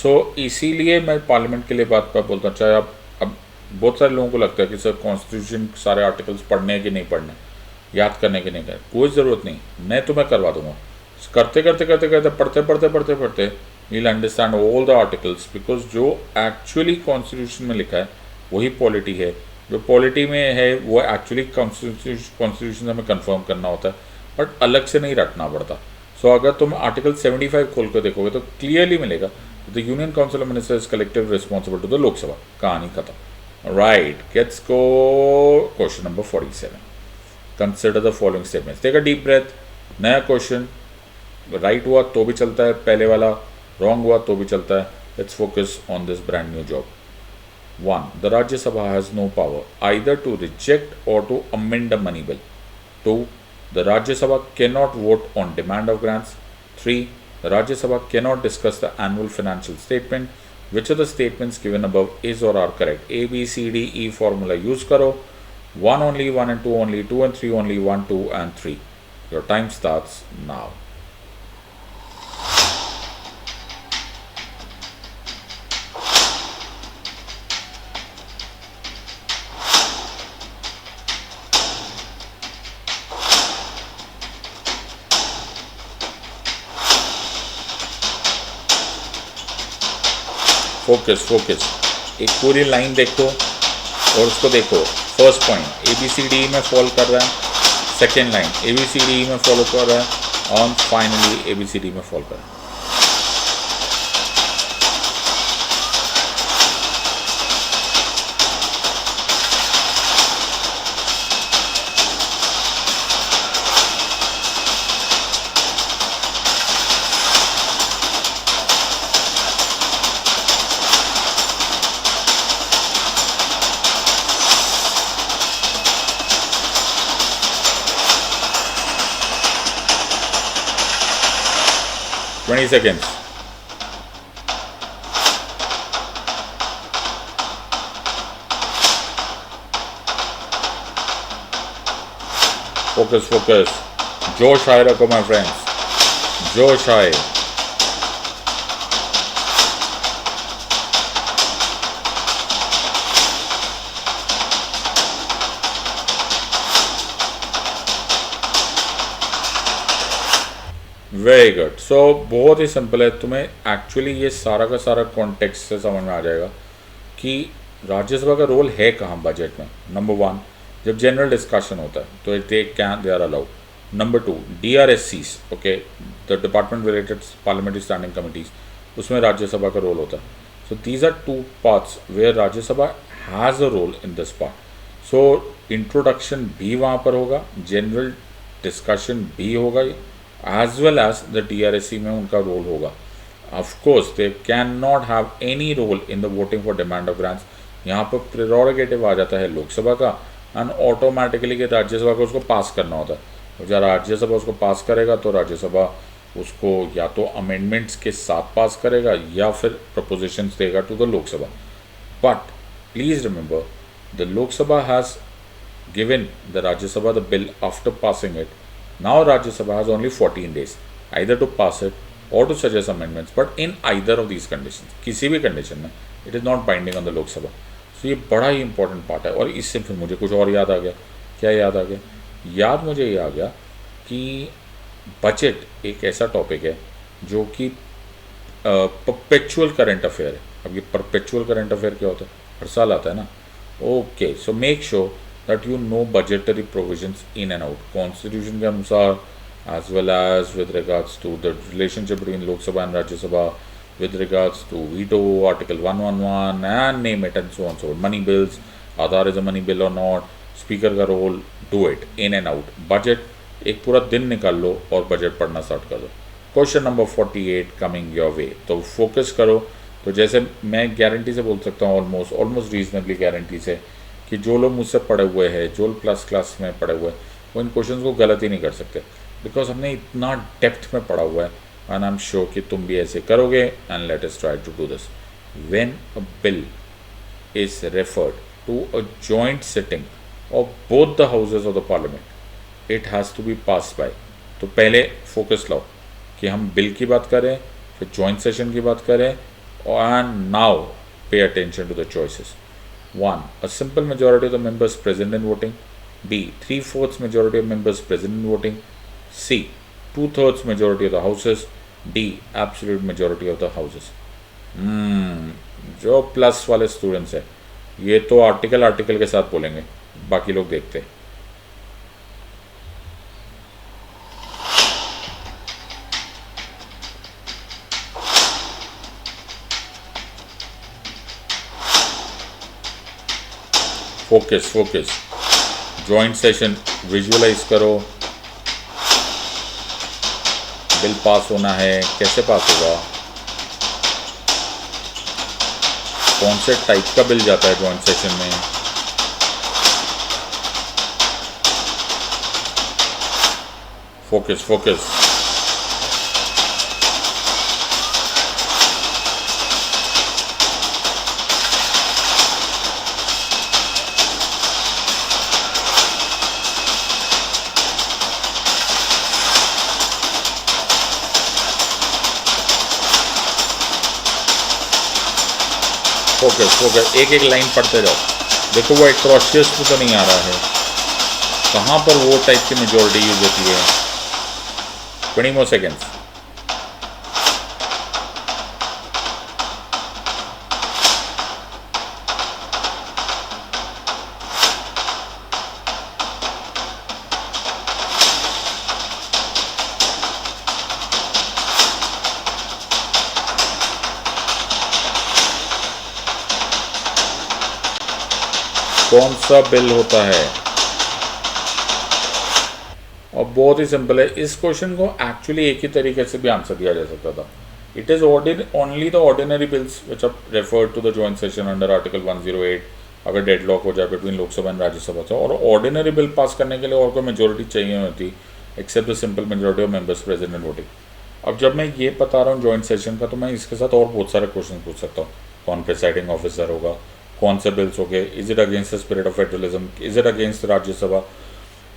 सो इसीलिए मैं पार्लियामेंट के लिए बात पर बोलता हूँ। चाहे आप, अब बहुत सारे लोगों को लगता है कि सर कॉन्स्टिट्यूशन सारे आर्टिकल्स पढ़ने कि नहीं पढ़ने, याद करने की नहीं करने, कोई ज़रूरत नहीं, मैं तुम्हें करवा दूंगा। करते करते करते करते पढ़ते पढ़ते पढ़ते पढ़ते you will understand all the articles, because जो एक्चुअली कॉन्स्टिट्यूशन में लिखा है वही पॉलिटी है, जो पॉलिटी में है वो एक्चुअली कॉन्स्टिट्यूशन हमें कंफर्म करना होता है, बट अलग से नहीं रटना पड़ता। सो अगर तुम आर्टिकल 75 खोल कर देखोगे तो क्लियरली मिलेगा the union council of ministers collective responsible to the Lok Sabha, कहानी खत्म। Right, let's go question number 47। Consider the following statements. Take a deep breath. नया क्वेश्चन, राइट हुआ तो भी चलता है, पहले वाला रॉन्ग हुआ तो भी चलता है। Let's focus on this brand new job. 1. The Rajya Sabha has no power either to reject or to amend a money bill. 2. The Rajya Sabha cannot vote on demand of grants. 3. The Rajya Sabha cannot discuss the annual financial statement. Which of the statements given above is or are correct? A, B, C, D, E formula use करो। 1 only, 1 and 2 only, 2 and 3 only, 1, 2 and 3. Your time starts now. Focus, एक पूरी लाइन देखो और उसको देखो, फर्स्ट पॉइंट ABCD में फॉलो कर रहा है, सेकेंड लाइन ABCD में फॉलो कर रहा है और फाइनली ABCD में फॉलो कर रहा है. Twenty seconds. Focus, focus. जोश आए रखो my friends. जोश आए. Very good. सो बहुत ही सिंपल है. तुम्हें एक्चुअली ये सारा का सारा कॉन्टेक्स्ट से समझ में आ जाएगा कि राज्यसभा का रोल है कहाँ बजट में. नंबर वन, जब जनरल डिस्कशन होता है तो they are allowed. Number two, DRSCs, okay, the department related parliamentary standing committees, उसमें राज्यसभा का रोल होता है. So these are two parts where Rajya Sabha has a role in this part. So introduction भी वहाँ पर होगा, जनरल डिस्कशन भी होगा, as well as the DRSC में उनका रोल होगा. Of course they cannot have any role in the voting for demand of grants. यहाँ पर प्रेरोगेटिव आ जाता है लोकसभा का एंड ऑटोमेटिकली कि राज्यसभा को उसको पास करना होता है. और जब राज्यसभा उसको पास करेगा तो राज्यसभा उसको या तो अमेंडमेंट्स के साथ पास करेगा या फिर प्रपोजिशंस देगा to the Lok Sabha. But please remember the Lok Sabha has given the Rajya Sabha the bill after passing it. Now Rajya Sabha has only 14 days either to pass it or to suggest amendments, but in either of these conditions, किसी भी कंडीशन में it is not binding on the लोक सभा. So ये बड़ा ही इंपॉर्टेंट पार्ट है. और इससे फिर मुझे कुछ और याद आ गया. क्या याद आ गया? याद मुझे ये आ गया कि बजट एक ऐसा टॉपिक है जो कि परपेचुअल करंट अफेयर है. अब ये परपेचुअल करंट अफेयर क्या होता है? हर साल आता है ना. Okay, so make sure that you know budgetary provisions in and out, constitution के अनुसार, as well as with regards to the relationship between Lok Sabha and Rajya Sabha, with regards to veto, article 111 and name it and so on so on. Money bills, Aadhaar is a money bill or not, speaker का role, do it in and out. Budget एक पूरा दिन निकाल लो और बजट पढ़ना स्टार्ट कर दो. क्वेश्चन नंबर 48 कमिंग योर वे. तो फोकस करो. तो जैसे मैं गारंटी से बोल सकता हूँ, ऑलमोस्ट रीजनेबली गारंटी से, कि जो लोग मुझसे पढ़े हुए हैं, जो प्लस क्लास में पढ़े हुए हैं, वो इन क्वेश्चंस को गलत ही नहीं कर सकते, बिकॉज हमने इतना डेप्थ में पढ़ा हुआ है. एंड आई एम श्योर कि तुम भी ऐसे करोगे. And let us try to do this. When a bill is referred to a joint sitting of both the houses of the parliament, it has to be pass by. तो पहले फोकस लाओ कि हम बिल की बात करें, फिर जॉइंट सेशन की बात करें. And now pay attention to the choices. 1. A simple majority of the members present in voting. B. 3/4 majority of members present in voting. C. 2/3 majority of the houses. D. Absolute majority of the houses. जो प्लस वाले स्टूडेंट्स हैं ये तो आर्टिकल के साथ बोलेंगे, बाकी लोग देखते हैं. फोकस. जॉइंट सेशन विजुअलाइज करो. बिल पास होना है, कैसे पास होगा, कौन से टाइप का बिल जाता है जॉइंट सेशन में. फोकस. फोकस. एक लाइन पढ़ते जाओ. देखो वो एक्रोशियस तो नहीं आ रहा है, कहाँ पर वो टाइप की मेजोरिटी यूज होती है. 20 more seconds. कौन सा बिल होता है? और बहुत ही सिंपल है, इस क्वेश्चन को एक्चुअली एक ही तरीके से भी आंसर दिया जा सकता था. It is only the ordinary bills which are referred to the joint session under article 108 अगर डेडलॉक हो जाए बिटवीन लोकसभा एंड राज्यसभा से. और ऑर्डिनरी बिल पास करने के लिए और कोई मेजोरिटी चाहिए होती except the simple majority of members present in voting. अब जब मैं ये बता रहा हूँ जॉइंट सेशन का, तो मैं इसके साथ और बहुत सारे क्वेश्चन पूछ सकता हूँ. कौन प्रिसाइडिंग ऑफिसर होगा, कौन से बिल्स हो गए, is it against the spirit of federalism, is it against Rajya Sabha,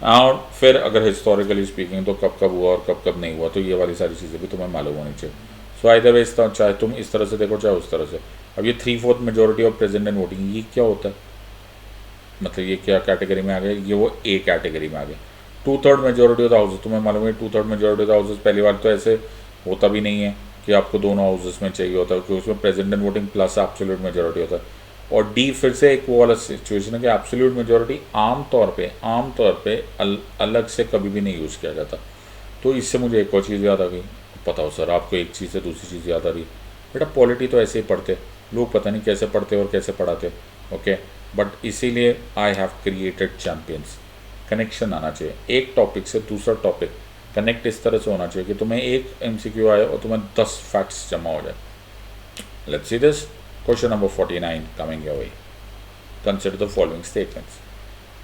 और फिर अगर हिस्टोरिकली स्पीकिंग तो कब कब हुआ और कब कब नहीं हुआ. तो ये वाली सारी चीज़ें भी तुम्हें मालूम होनी चाहिए. सो आइदर वे, चाहे तुम इस तरह से देखो चाहे उस तरह से. अब ये 3/4 majority of present in voting, ये क्या होता है? मतलब ये क्या कैटेगरी में आ गया? ये वो ए कैटेगरी में आ गया. 2/3 मेजोरिटी ऑफ द हाउसेज, तुम्हें मालूम है 2/3 मेजोरिटी ऑफ द हाउसेज पहली बार तो ऐसे होता भी नहीं है कि आपको दोनों हाउसेस में चाहिए होता है, क्योंकि उसमें present in voting plus absolute majority होता है. और डी फिर से एक वो वाला सिचुएशन है कि एब्सोल्यूट मेजोरिटी आमतौर पे अलग से कभी भी नहीं यूज़ किया जाता. तो इससे मुझे एक और चीज़ याद आ गई. पता हो सर आपको एक चीज़ से दूसरी चीज़ याद आ रही है. बेटा पॉलिटी तो ऐसे ही पढ़ते लोग, पता नहीं कैसे पढ़ते और कैसे पढ़ाते. ओके, बट इसीलिए I have created champions. Connection आना चाहिए एक टॉपिक से दूसरा टॉपिक, कनेक्ट इस तरह से होना चाहिए कि तुम्हें एक MCQ आए और तुम्हें 10 फैक्ट्स जमा हो जाए. Let's see this. Question number 49 coming your way. Consider the following statements.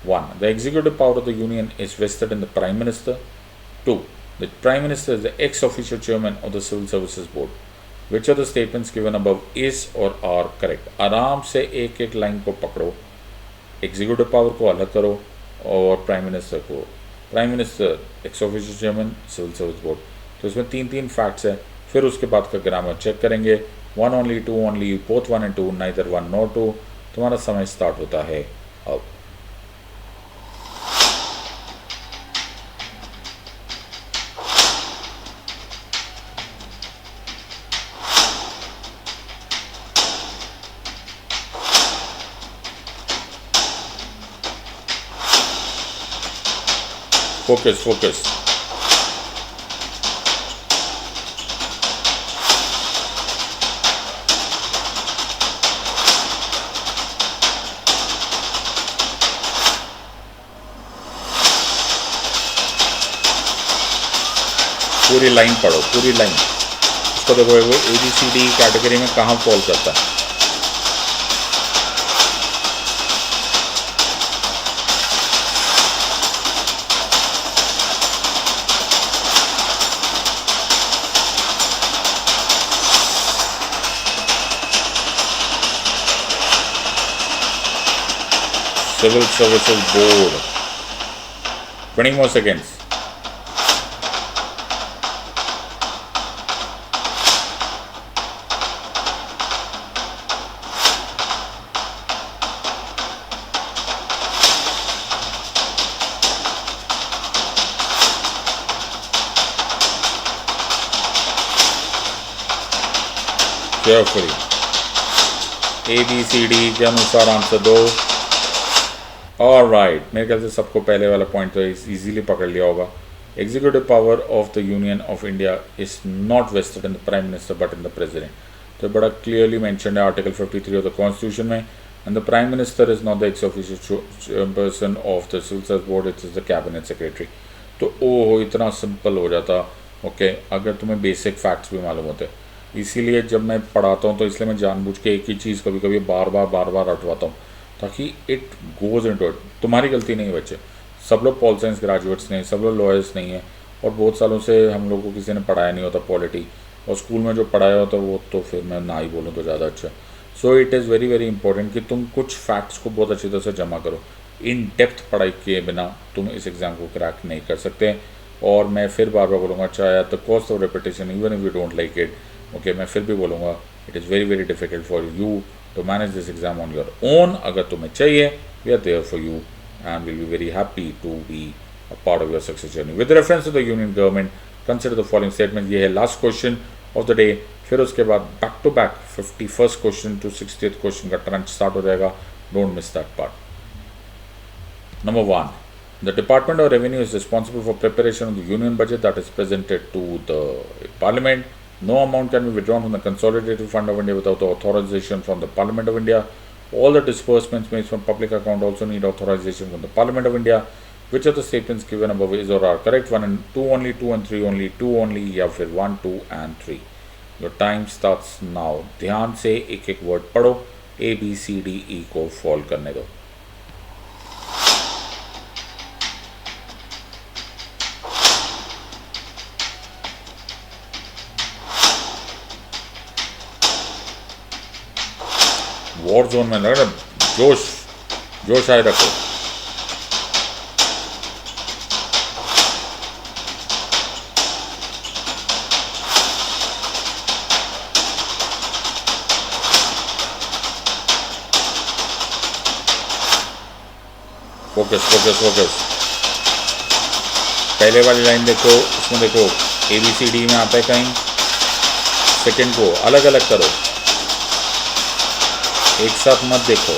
1. The executive power of the union is vested in the Prime Minister. 2. The Prime Minister is the ex officio chairman of the Civil Services Board. Which of the statements given above is or are correct? आराम से एक एक लाइन को पकड़ो, एग्जीक्यूटिव पावर को अलग करो और प्राइम मिनिस्टर को. Prime minister, ex officio chairman, civil service board. तो इसमें 3 फैक्ट्स हैं. फिर उसके बाद का ग्रामर चेक करेंगे. 1 only, 2 only, both 1 and 2, neither 1 nor 2. तुम्हारा समय स्टार्ट होता है अब. फोकस. पूरी लाइन पढ़ो, पूरी लाइन. उसको देखो वो ABCD कैटेगरी में कहाँ फॉल करता है. Civil Services Board. 20 more seconds. Carefully ABCD के अनुसार आंसर दो. ऑलराइट, मेरे ख्याल से सबको पहले वाला पॉइंट तो इजीली पकड़ लिया होगा. Executive power of the union of India is not vested in the prime minister but in the president. तो बड़ा क्लियरली मेंशन है आर्टिकल 53 ऑफ द कॉन्स्टिट्यूशन में. And the prime minister is not the ex officio chairperson of the civil service board, it is the cabinet secretary. तो ओहो, इतना सिंपल हो जाता. ओके, अगर तुम्हें बेसिक फैक्ट्स भी मालूम होते. इसीलिए जब मैं पढ़ाता हूँ तो इसलिए मैं जानबूझ के एक ही चीज़ कभी कभी बार बार रटवाता हूँ ताकि इट गोज इनटू इट. तुम्हारी गलती नहीं बच्चे, सब लोग पॉल साइंस ग्रेजुएट्स नहीं, सब लोग लॉयर्स नहीं हैं, और बहुत सालों से हम लोग को किसी ने पढ़ाया नहीं होता पॉलिटी, और स्कूल में जो पढ़ाया होता वो तो फिर मैं ना ही बोलूँ तो ज़्यादा अच्छा. सो it is very very important कि तुम कुछ फैक्ट्स को बहुत अच्छी तरह से जमा करो. इन डेप्थ पढ़ाई किए बिना तुम इस एग्ज़ाम को क्रैक नहीं कर सकते. और मैं फिर बार बार बोलूँगा, चाहे the cost of repetition even if you don't like it, okay, मैं फिर भी बोलूँगा it is very very difficult for you to manage this exam on your own. अगर तुम्हें चाहिए, we are there for you and will be very happy to be a part of your success journey. With reference to the union government, consider the following statement. ये है last question of the day. फिर उसके बाद back to back 51st question to 60th question का ट्रेंड स्टार्ट हो जाएगा. Don't miss that part. Number 1. The Department of Revenue is responsible for preparation of the union budget that is presented to the Parliament. No amount can be withdrawn from the Consolidated Fund of India without the authorization from the Parliament of India. All the disbursements made from public account also need authorization from the Parliament of India. Which of the statements given above is or are correct? 1 and 2 only, 2 and 3 only, 2 only, या फिर 1, 2 and 3. Your time starts now. ध्यान से एक एक वर्ड पढ़ो, A, B, C, D, E को फॉलो करने दो. वॉर जोन में लग रहा जोश आए रखो. Focus focus focus. पहले वाली लाइन देखो, उसमें देखो ABCD में आता है कहीं. सेकंड को अलग अलग करो, एक साथ मत देखो.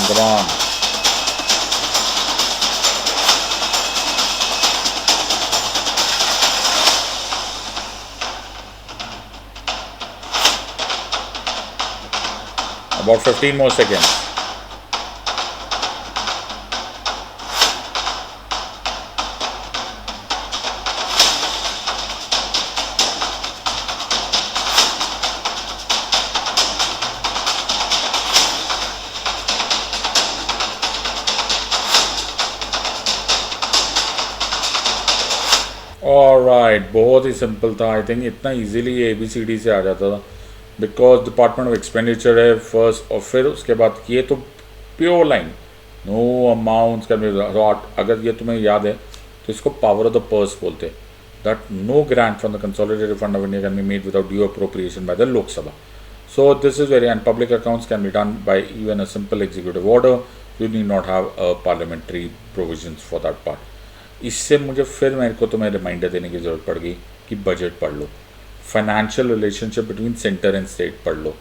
Come on. About 15 more seconds. Alright, बहुत ही सिंपल था. आई थिंक इतना इजीली ये ABCD से आ जाता था, बिकॉज डिपार्टमेंट ऑफ एक्सपेंडिचर है फर्स्ट, और फिर उसके बाद ये तो pure line, no amounts can be. अगर ये तुम्हें याद है तो इसको पावर ऑफ द पर्स बोलते हैं. That no grant from the consolidated fund of India can be made without due appropriation by the Lok Sabha. So this is very, and public accounts can be done by even a simple executive order. You need not have a parliamentary provisions for that part. इससे मुझे फिर मेरे को तुम्हें रिमाइंडर देने की ज़रूरत पड़ गई कि बजट पढ़ लो, financial relationship between centre and state पढ़ लो,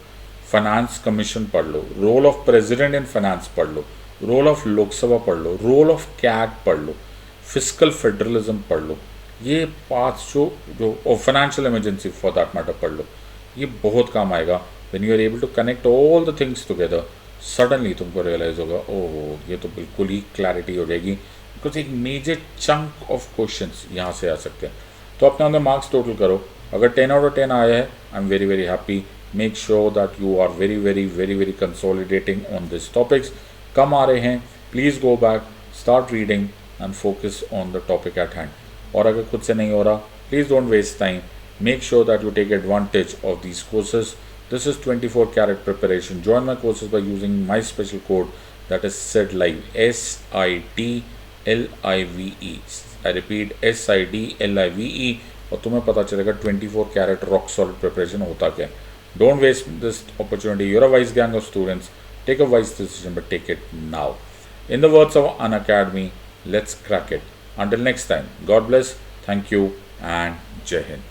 फाइनेंस कमीशन पढ़ लो, role of president in finance पढ़ लो, रोल ऑफ लोकसभा पढ़ लो, रोल ऑफ कैग पढ़ लो, फिजिकल फेडरलिज्म पढ़ लो. ये 5 जो और financial emergency for that matter पढ़ लो. ये बहुत काम आएगा. When you are able to connect all the things together, suddenly तुमको रियलाइज होगा, ओह ये तो बिल्कुल ही क्लैरिटी हो जाएगी, बिकॉज एक मेजर चंक ऑफ क्वेश्चंस यहाँ से आ सकते हैं. तो अपने अंदर मार्क्स टोटल करो. अगर 10 आउट ऑफ 10 आया है, I am very very happy. Make sure that you are very very very very consolidating on this topics. कम आ रहे हैं, please go back, start reading and focus on the topic at hand. और अगर खुद से नहीं हो रहा, please don't waste time. Make sure that you take advantage of these courses. This is 24 karat preparation. Join my courses by using my special code, that is SIDLIVE, SIDLIVE. I repeat, SIDLIVE. और तुम्हें पता चलेगा 24 karat rock solid preparation होता क्या. Don't waste this opportunity. You're a wise gang of students. Take a wise decision, but take it now. In the words of Unacademy, let's crack it. Until next time, God bless, thank you, and Jai Hind.